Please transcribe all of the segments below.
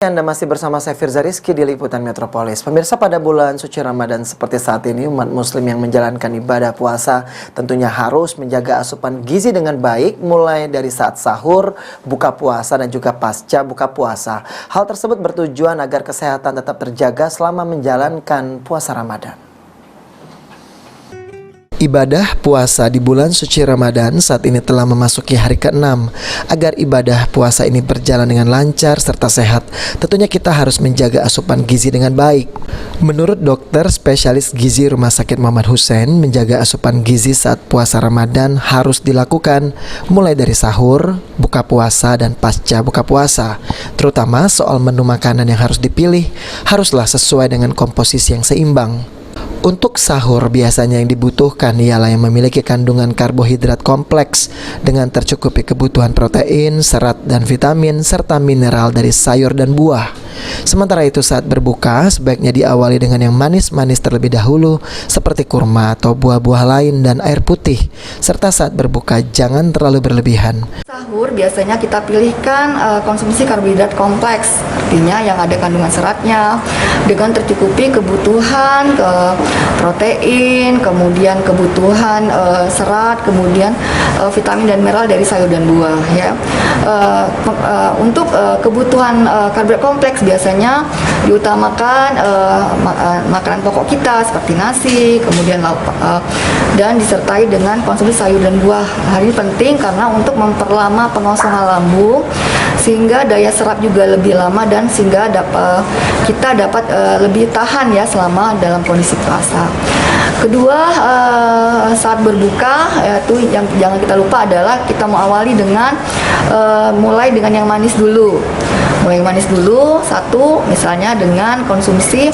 Anda masih bersama saya Firza Rizky di Liputan Metropolis. Pemirsa, pada bulan suci Ramadan seperti saat ini, umat muslim yang menjalankan ibadah puasa tentunya harus menjaga asupan gizi dengan baik, mulai dari saat sahur, buka puasa, dan juga pasca buka puasa. Hal tersebut bertujuan agar kesehatan tetap terjaga selama menjalankan puasa Ramadan. Ibadah puasa di bulan suci Ramadan saat ini telah memasuki hari ke-6. Agar ibadah puasa ini berjalan dengan lancar serta sehat, tentunya kita harus menjaga asupan gizi dengan baik. Menurut dokter spesialis gizi Rumah Sakit Muhammad Hussein, menjaga asupan gizi saat puasa Ramadan harus dilakukan mulai dari sahur, buka puasa, dan pasca buka puasa. Terutama soal menu makanan yang harus dipilih haruslah sesuai dengan komposisi yang seimbang. Untuk sahur biasanya yang dibutuhkan ialah yang memiliki kandungan karbohidrat kompleks dengan tercukupi kebutuhan protein, serat dan vitamin serta mineral dari sayur dan buah. Sementara itu saat berbuka sebaiknya diawali dengan yang manis-manis terlebih dahulu seperti kurma atau buah-buah lain dan air putih. Serta saat berbuka jangan terlalu berlebihan. Sahur biasanya kita pilihkan konsumsi karbohidrat kompleks, artinya yang ada kandungan seratnya dengan tercukupi kebutuhan protein, kemudian kebutuhan serat, kemudian vitamin dan mineral dari sayur dan buah. Ya. Untuk kebutuhan karbohidrat kompleks biasanya diutamakan makanan pokok kita seperti nasi, kemudian lauk, dan disertai dengan konsumsi sayur dan buah. Hal ini penting karena untuk memperlama pengosongan lambung sehingga daya serap juga lebih lama dan sehingga kita dapat lebih tahan ya selama dalam kondisi puasa. Kedua, saat berbuka itu yang jangan kita lupa adalah kita mau awali dengan mulai dengan yang manis dulu. Satu misalnya dengan konsumsi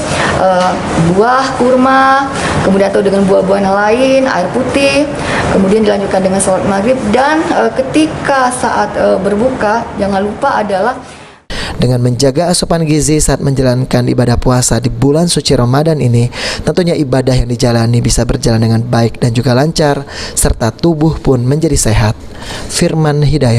buah kurma, kemudian atau dengan buah-buahan yang lain, air putih, kemudian dilanjutkan dengan sholat maghrib, dan ketika saat berbuka jangan lupa adalah dengan menjaga asupan gizi saat menjalankan ibadah puasa di bulan suci Ramadan ini, tentunya ibadah yang dijalani bisa berjalan dengan baik dan juga lancar, serta tubuh pun menjadi sehat. Firman Hidayah.